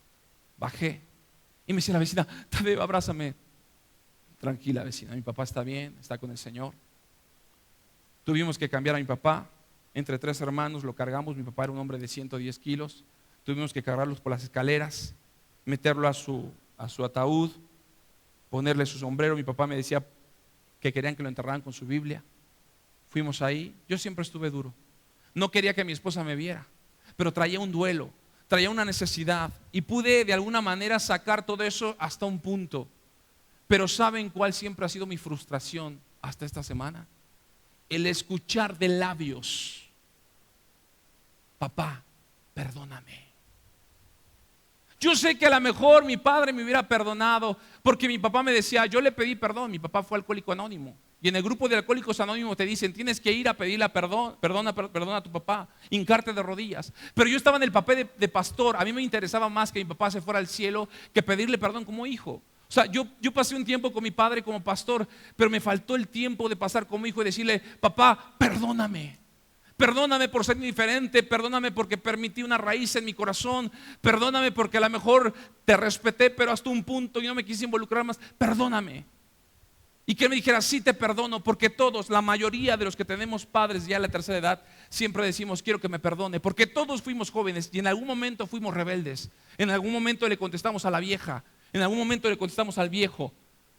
bajé Y me decía la vecina, Tadeo, abrázame. Tranquila, vecina, mi papá está bien, está con el Señor. Tuvimos que cambiar a mi papá. Entre 3 hermanos lo cargamos. Mi papá era un hombre de 110 kilos. Tuvimos que cargarlos por las escaleras, meterlo a su ataúd, ponerle su sombrero. Mi papá me decía que querían que lo enterraran con su Biblia. Fuimos ahí. Yo siempre estuve duro. No quería que mi esposa me viera, pero traía un duelo, traía una necesidad, y pude de alguna manera sacar todo eso hasta un punto. Pero ¿saben cuál siempre ha sido mi frustración hasta esta semana? El escuchar de labios: papá, perdóname. Yo sé que a lo mejor mi padre me hubiera perdonado, porque mi papá me decía, yo le pedí perdón. Mi papá fue alcohólico anónimo, y en el grupo de alcohólicos anónimos te dicen, tienes que ir a pedirle perdona a tu papá, hincarte de rodillas. Pero yo estaba en el papel de pastor. A mí me interesaba más que mi papá se fuera al cielo que pedirle perdón como hijo. O sea, yo pasé un tiempo con mi padre como pastor, pero me faltó el tiempo de pasar como hijo y decirle, papá, perdóname. Perdóname por ser indiferente, perdóname porque permití una raíz en mi corazón, perdóname porque a lo mejor te respeté, pero hasta un punto y no me quise involucrar más. Perdóname. Y que él me dijera, sí te perdono, porque todos, la mayoría de los que tenemos padres ya a la tercera edad, siempre decimos, quiero que me perdone, porque todos fuimos jóvenes y en algún momento fuimos rebeldes. En algún momento le contestamos a la vieja, en algún momento le contestamos al viejo,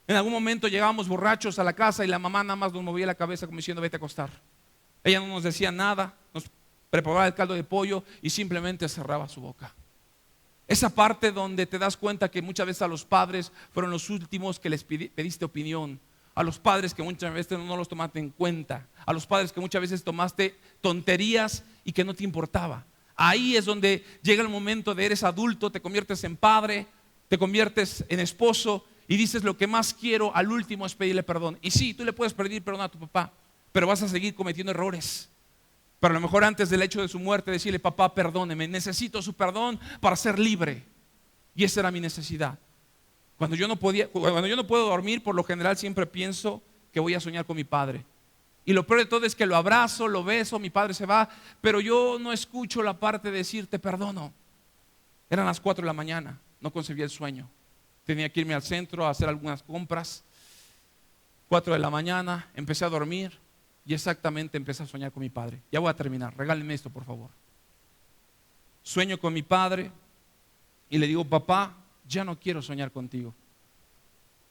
en algún momento llegábamos borrachos a la casa y la mamá nada más nos movía la cabeza como diciendo, vete a acostar. Ella no nos decía nada, nos preparaba el caldo de pollo y simplemente cerraba su boca. Esa parte donde te das cuenta que muchas veces a los padres fueron los últimos que les pediste opinión, a los padres que muchas veces no los tomaste en cuenta, a los padres que muchas veces tomaste tonterías y que no te importaba. Ahí es donde llega el momento de eres adulto, te conviertes en padre, te conviertes en esposo y dices, lo que más quiero al último es pedirle perdón. Y sí, tú le puedes pedir perdón a tu papá, pero vas a seguir cometiendo errores. Pero a lo mejor antes del hecho de su muerte decirle, papá, perdóneme, necesito su perdón para ser libre. Y esa era mi necesidad. Cuando yo no puedo dormir, por lo general siempre pienso que voy a soñar con mi padre. Y lo peor de todo es que lo abrazo, lo beso, mi padre se va, pero yo no escucho la parte de decir, te perdono. Eran las 4 de la mañana, no concebía el sueño. Tenía que irme al centro a hacer algunas compras. 4 de la mañana, empecé a dormir. Y exactamente empecé a soñar con mi padre. Ya voy a terminar, regálenme esto por favor. Sueño con mi padre y le digo, papá, ya no quiero soñar contigo.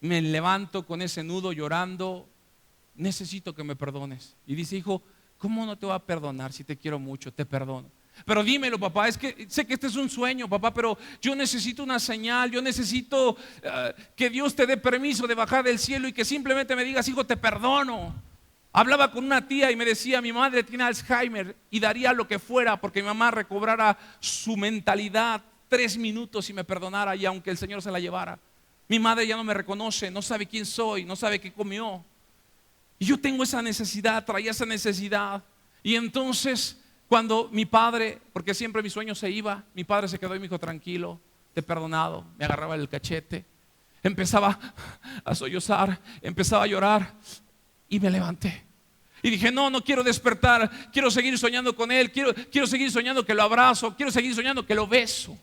Me levanto con ese nudo llorando, necesito que me perdones. Y dice, hijo, ¿cómo no te voy a perdonar si te quiero mucho? Te perdono. Pero dímelo, papá, es que sé que este es un sueño, papá, pero yo necesito una señal, yo necesito que Dios te dé permiso de bajar del cielo y que simplemente me digas, hijo, te perdono. Hablaba con una tía y me decía, mi madre tiene Alzheimer y daría lo que fuera porque mi mamá recobrara su mentalidad 3 minutos y me perdonara, y aunque el Señor se la llevara. Mi madre ya no me reconoce, no sabe quién soy, no sabe qué comió. Y yo tengo esa necesidad, traía esa necesidad. Y entonces cuando mi padre, porque siempre mi sueño se iba, mi padre se quedó y me dijo, tranquilo, te he perdonado. Me agarraba el cachete, empezaba a sollozar, empezaba a llorar. Y me levanté y dije, no quiero despertar, quiero seguir soñando con él, quiero seguir soñando que lo abrazo, quiero seguir soñando que lo beso.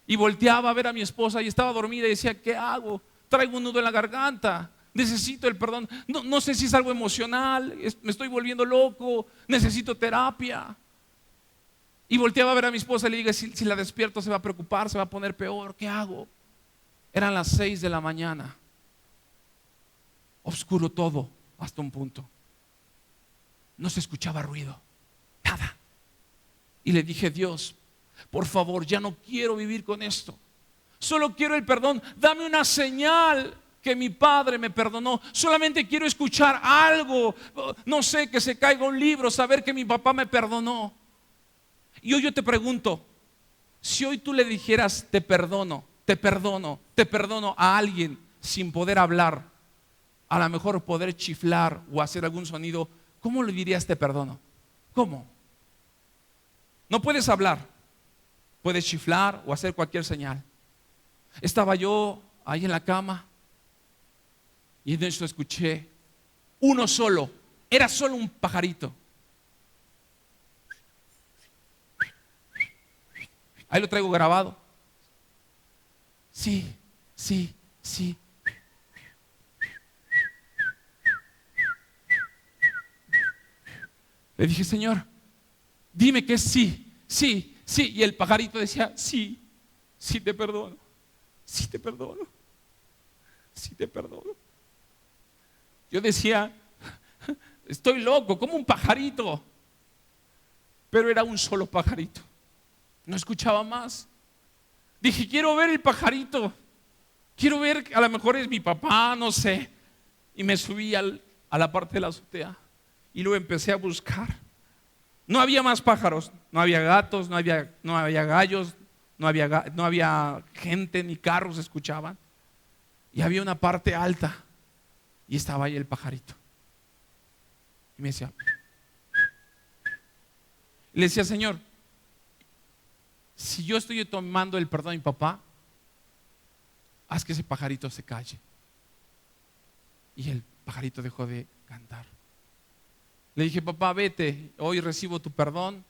Y volteaba a ver a mi esposa y estaba dormida y decía, ¿qué hago? Traigo un nudo en la garganta, necesito el perdón. No sé si es algo emocional, me estoy volviendo loco, necesito terapia. Y volteaba a ver a mi esposa y le dije, si la despierto se va a preocupar, se va a poner peor, ¿qué hago? Eran las 6 de la mañana. Oscuro todo hasta un punto. No se escuchaba ruido, nada. Y le dije, Dios, por favor, ya no quiero vivir con esto. Solo quiero el perdón. Dame una señal que mi padre me perdonó. Solamente quiero escuchar algo. No sé, que se caiga un libro, saber que mi papá me perdonó. Y hoy yo te pregunto, si hoy tú le dijeras, te perdono a alguien sin poder hablar, a lo mejor poder chiflar o hacer algún sonido, ¿cómo le dirías te perdono? ¿Cómo? No puedes hablar, puedes chiflar o hacer cualquier señal. Estaba yo ahí en la cama y en eso escuché uno solo, era solo un pajarito. Ahí lo traigo grabado. sí, sí, sí. Le dije, Señor, dime que es sí, sí, sí. Y el pajarito decía, sí, sí te perdono, sí te perdono, sí te perdono. Yo decía, estoy loco, como un pajarito. Pero era un solo pajarito. No escuchaba más. Dije, quiero ver el pajarito. Quiero ver, a lo mejor es mi papá, no sé. Y me subí a la parte de la azotea. Y luego empecé a buscar. No había más pájaros. No había gatos, no había gallos, no había gente, ni carros se escuchaban. Y había una parte alta. Y estaba ahí el pajarito. Y me decía... Le decía, Señor, si yo estoy tomando el perdón de mi papá, haz que ese pajarito se calle. Y el pajarito dejó de cantar. Le dije, papá, vete, hoy recibo tu perdón.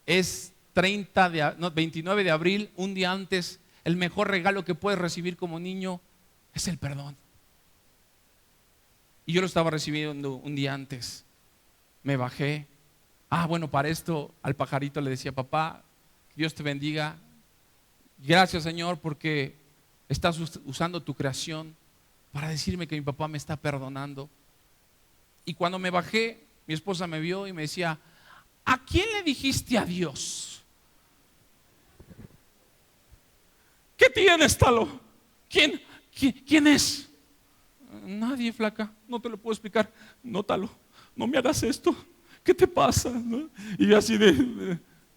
Es 29 de abril, un día antes. El mejor regalo que puedes recibir como niño es el perdón. Y yo lo estaba recibiendo un día antes. Me bajé. Bueno, para esto al pajarito le decía, papá, Dios te bendiga. Gracias, Señor, porque estás usando tu creación para decirme que mi papá me está perdonando. Y cuando me bajé, mi esposa me vio y me decía, ¿a quién le dijiste adiós? ¿Qué tienes, Talo? ¿Quién es? Nadie, flaca, no te lo puedo explicar. No, Talo, no me hagas esto. ¿Qué te pasa? ¿No? Y yo así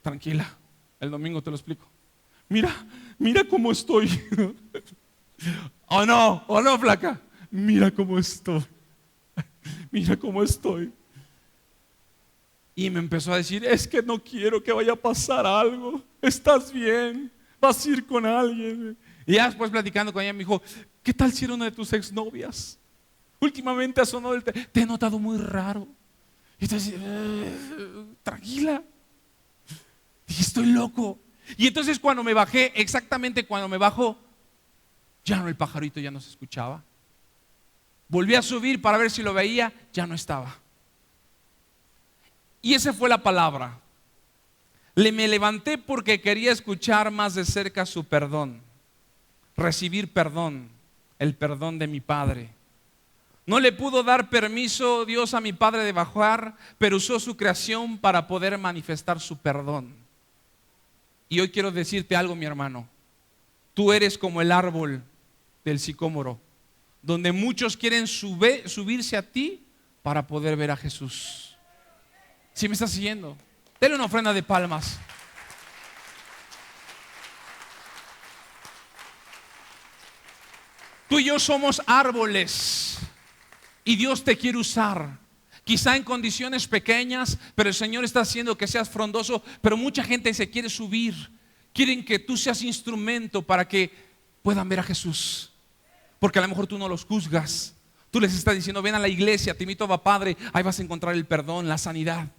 tranquila, el domingo te lo explico. Mira cómo estoy. Oh no, flaca. Mira cómo estoy. Mira cómo estoy. Y me empezó a decir, es que no quiero que vaya a pasar algo. ¿Estás bien? ¿Vas a ir con alguien? Y ya después platicando con ella me dijo, ¿qué tal si era una de tus exnovias? Últimamente ha sonado te he notado muy raro. Y entonces, tranquila. Dije, estoy loco. Y entonces cuando me bajé, exactamente cuando me bajo, ya no, el pajarito ya no se escuchaba. Volví a subir para ver si lo veía, ya no estaba. Y esa fue la palabra. Me levanté porque quería escuchar más de cerca su perdón. Recibir perdón, el perdón de mi Padre. No le pudo dar permiso Dios a mi padre de bajar, pero usó su creación para poder manifestar su perdón. Y hoy quiero decirte algo, mi hermano. Tú eres como el árbol del sicómoro, donde muchos quieren subirse a ti para poder ver a Jesús. ¿Sí me estás siguiendo? Dale una ofrenda de palmas. Tú y yo somos árboles. Y Dios te quiere usar, quizá en condiciones pequeñas, pero el Señor está haciendo que seas frondoso. Pero mucha gente se quiere subir, quieren que tú seas instrumento para que puedan ver a Jesús. Porque a lo mejor tú no los juzgas, tú les estás diciendo, ven a la iglesia, te invito a Padre, ahí vas a encontrar el perdón, la sanidad.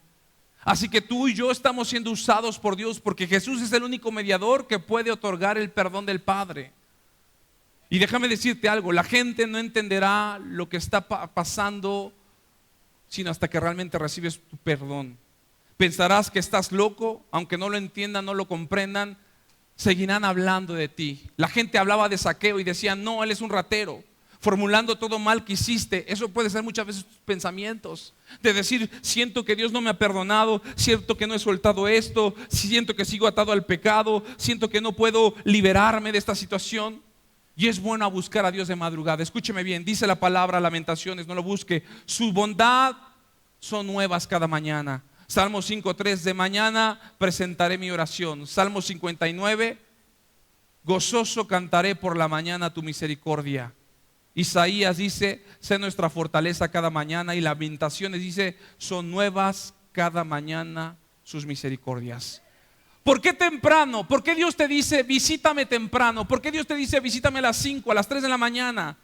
Así que tú y yo estamos siendo usados por Dios, porque Jesús es el único mediador que puede otorgar el perdón del Padre. Y déjame decirte algo, la gente no entenderá lo que está pasando sino hasta que realmente recibes tu perdón. Pensarás que estás loco, aunque no lo entiendan, no lo comprendan, seguirán hablando de ti. La gente hablaba de Zaqueo y decía, no, él es un ratero, formulando todo mal que hiciste. Eso puede ser muchas veces tus pensamientos, de decir, siento que Dios no me ha perdonado, siento que no he soltado esto, siento que sigo atado al pecado, siento que no puedo liberarme de esta situación. Y es bueno buscar a Dios de madrugada. Escúcheme bien, dice la palabra Lamentaciones, no lo busque. Su bondad son nuevas cada mañana. Salmo 5:3, de mañana presentaré mi oración. Salmo 59, gozoso cantaré por la mañana tu misericordia. Isaías dice, sé nuestra fortaleza cada mañana. Y Lamentaciones dice, son nuevas cada mañana sus misericordias. ¿Por qué temprano? ¿Por qué Dios te dice visítame temprano? ¿Por qué Dios te dice visítame a las 5, a las 3 de la mañana?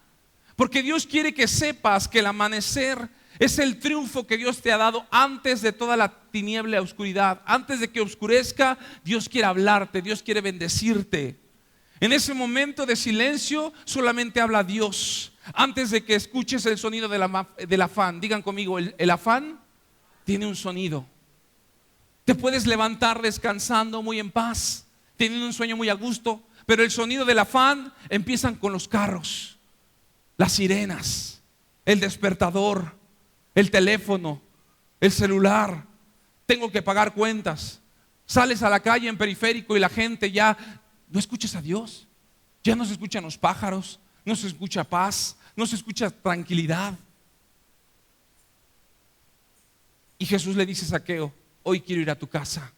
Porque Dios quiere que sepas que el amanecer es el triunfo que Dios te ha dado antes de toda la tiniebla y oscuridad. Antes de que oscurezca, Dios quiere hablarte, Dios quiere bendecirte. En ese momento de silencio solamente habla Dios. Antes de que escuches el sonido del afán, digan conmigo, el afán tiene un sonido. Te puedes levantar descansando muy en paz, teniendo un sueño muy a gusto, pero el sonido del afán empiezan con los carros, las sirenas, el despertador, el teléfono, el celular. Tengo que pagar cuentas. Sales a la calle en periférico y la gente ya no escuchas a Dios. Ya no se escuchan los pájaros, no se escucha paz, no se escucha tranquilidad. Y Jesús le dice a Zaqueo: hoy quiero ir a tu casa.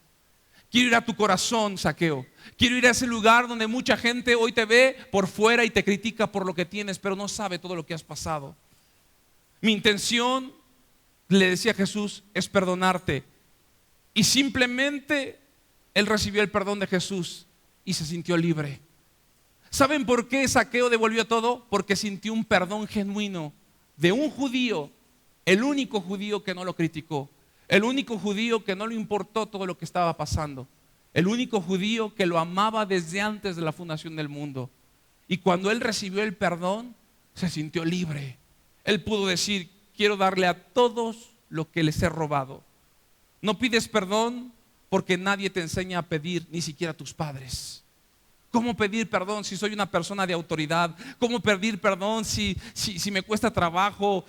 Quiero ir a tu corazón, Zaqueo. Quiero ir a ese lugar donde mucha gente hoy te ve por fuera y te critica por lo que tienes, pero no sabe todo lo que has pasado. Mi intención, le decía Jesús, es perdonarte. Y simplemente él recibió el perdón de Jesús y se sintió libre. ¿Saben por qué Zaqueo devolvió todo? Porque sintió un perdón genuino de un judío, el único judío que no lo criticó, el único judío que no le importó todo lo que estaba pasando, el único judío que lo amaba desde antes de la fundación del mundo. Y cuando él recibió el perdón, se sintió libre. Él pudo decir: quiero darle a todos lo que les he robado. No pides perdón porque nadie te enseña a pedir, ni siquiera tus padres. ¿Cómo pedir perdón si soy una persona de autoridad? ¿Cómo pedir perdón si me cuesta trabajo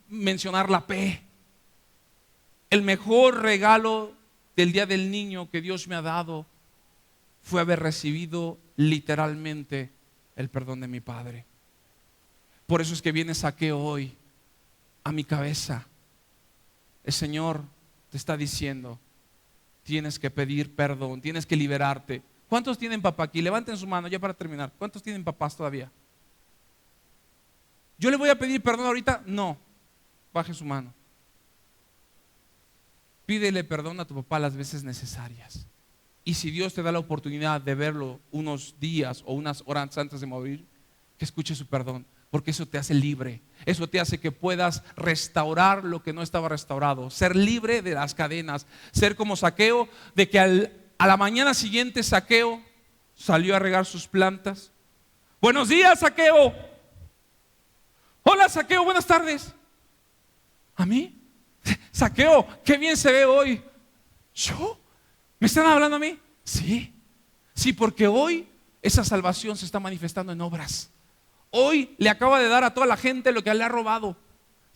mencionar la P? El mejor regalo del Día del Niño que Dios me ha dado fue haber recibido literalmente el perdón de mi Padre. Por eso es que viene Zaqueo hoy a mi cabeza. El Señor te está diciendo: tienes que pedir perdón, tienes que liberarte. ¿Cuántos tienen papá aquí? Levanten su mano ya para terminar. ¿Cuántos tienen papás todavía? ¿Yo le voy a pedir perdón ahorita? No. Baje su mano. Pídele perdón a tu papá las veces necesarias. Y si Dios te da la oportunidad de verlo unos días o unas horas antes de morir, que escuche su perdón, porque eso te hace libre. Eso te hace que puedas restaurar lo que no estaba restaurado, ser libre de las cadenas, ser como Zaqueo, de que a la mañana siguiente Zaqueo salió a regar sus plantas. Buenos días, Zaqueo. Hola, Zaqueo, buenas tardes. ¿A mí? Zaqueo, qué bien se ve hoy. ¿Yo? ¿Me están hablando a mí? Sí, porque hoy esa salvación se está manifestando en obras. Hoy le acaba de dar a toda la gente lo que le ha robado.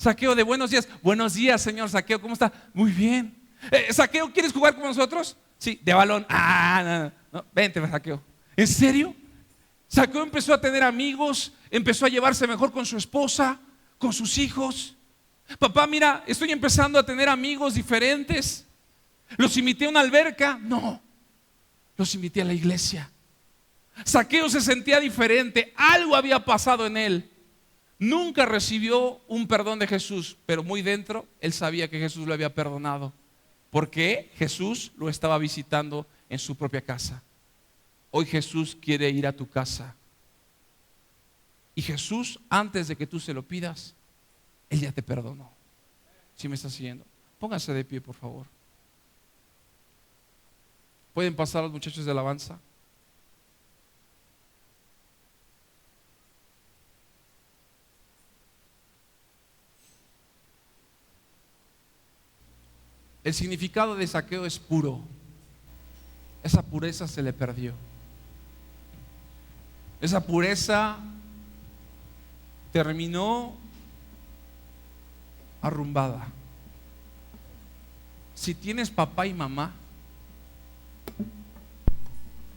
Zaqueo, de buenos días. Buenos días, señor Zaqueo, ¿cómo está? Muy bien. Zaqueo, ¿quieres jugar con nosotros? Sí, de balón. No. Vente, Zaqueo. ¿En serio? Zaqueo empezó a tener amigos, empezó a llevarse mejor con su esposa, con sus hijos. Papá, mira, estoy empezando a tener amigos diferentes. ¿Los invité a una alberca? No, los invité a la iglesia. Zaqueo se sentía diferente, algo había pasado en él. Nunca recibió un perdón de Jesús, pero muy dentro él sabía que Jesús lo había perdonado, porque Jesús lo estaba visitando en su propia casa. Hoy Jesús quiere ir a tu casa. Y Jesús, antes de que tú se lo pidas, Él ya te perdonó. ¿Sí me está siguiendo? Pónganse de pie, por favor. ¿Pueden pasar los muchachos de alabanza? El significado de Zaqueo es puro. Esa pureza se le perdió. Esa pureza terminó arrumbada. Si tienes papá y mamá,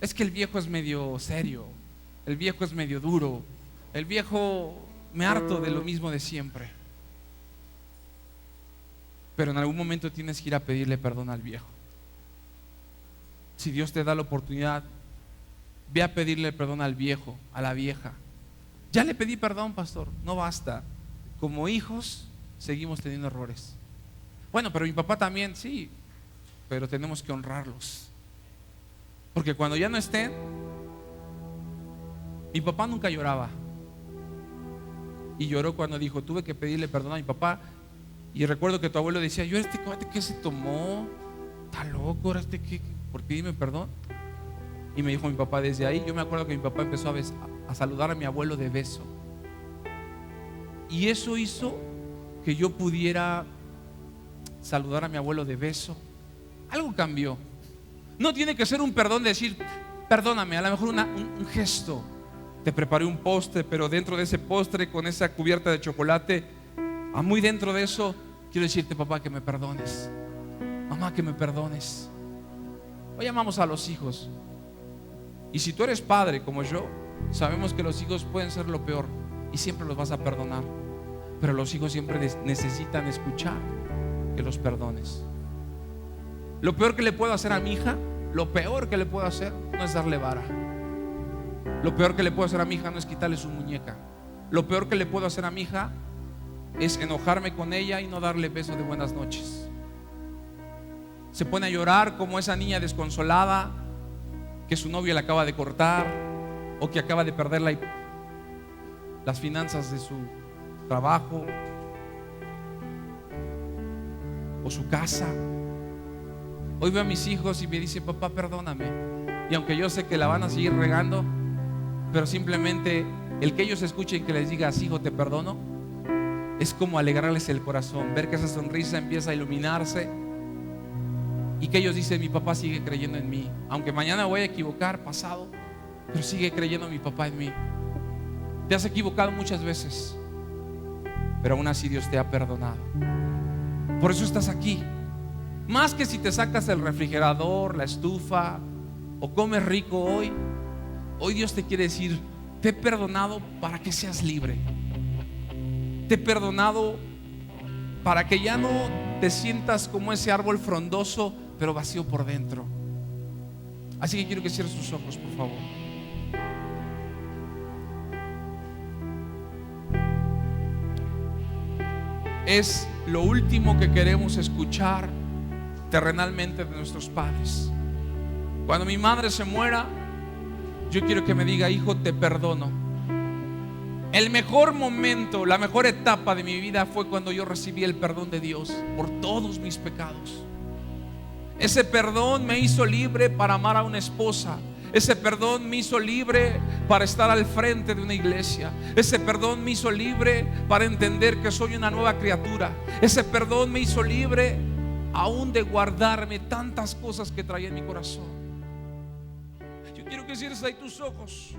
es que el viejo es medio serio, el viejo es medio duro, el viejo me harto de lo mismo de siempre. Pero en algún momento tienes que ir a pedirle perdón al viejo. Si Dios te da la oportunidad, ve a pedirle perdón al viejo, a la vieja. Ya le pedí perdón, pastor, no basta. Como hijos seguimos teniendo errores. Bueno, pero mi papá también, sí, pero tenemos que honrarlos. Porque cuando ya no estén, mi papá nunca lloraba. Y lloró cuando dijo, tuve que pedirle perdón a mi papá. Y recuerdo que tu abuelo decía, yo ¿qué se tomó? ¿Está loco? ¿Por pedirme perdón? Y me dijo mi papá, desde ahí, yo me acuerdo que mi papá empezó a saludar a mi abuelo de beso. Y eso hizo que yo pudiera saludar a mi abuelo de beso. Algo cambió. No tiene que ser un perdón de decir, perdóname, a lo mejor un gesto. Te preparé un postre, pero dentro de ese postre, con esa cubierta de chocolate, muy dentro de eso, quiero decirte, papá, que me perdones. Mamá, que me perdones. Hoy amamos a los hijos. Y si tú eres padre como yo, sabemos que los hijos pueden ser lo peor y siempre los vas a perdonar. Pero los hijos siempre necesitan escuchar que los perdones. Lo peor que le puedo hacer a mi hija, lo peor que le puedo hacer no es darle vara. Lo peor que le puedo hacer a mi hija no es quitarle su muñeca. Lo peor que le puedo hacer a mi hija es enojarme con ella y no darle beso de buenas noches. Se pone a llorar como esa niña desconsolada que su novio le acaba de cortar o que acaba de perder las finanzas de su trabajo o su casa. Hoy veo a mis hijos y me dicen, papá, perdóname. Y aunque yo sé que la van a seguir regando, pero simplemente el que ellos escuchen que les digas, hijo, te perdono, es como alegrarles el corazón, ver que esa sonrisa empieza a iluminarse y que ellos dicen, mi papá sigue creyendo en mí, aunque mañana voy a equivocar, pasado, pero sigue creyendo mi papá en mí. Te has equivocado muchas veces, pero aún así Dios te ha perdonado. Por eso estás aquí. Más que si te sacas el refrigerador, la estufa o comes rico hoy Dios te quiere decir, te he perdonado para que seas libre. Te he perdonado para que ya no te sientas como ese árbol frondoso, pero vacío por dentro. Así que quiero que cierres tus ojos, por favor. Es lo último que queremos escuchar terrenalmente de nuestros padres. Cuando mi madre se muera, yo quiero que me diga, hijo, te perdono. El mejor momento, la mejor etapa de mi vida fue cuando yo recibí el perdón de Dios por todos mis pecados. Ese perdón me hizo libre para amar a una esposa. Ese perdón me hizo libre para estar al frente de una iglesia. Ese perdón me hizo libre para entender que soy una nueva criatura. Ese perdón me hizo libre aún de guardarme tantas cosas que traía en mi corazón. Yo quiero que cierres ahí tus ojos.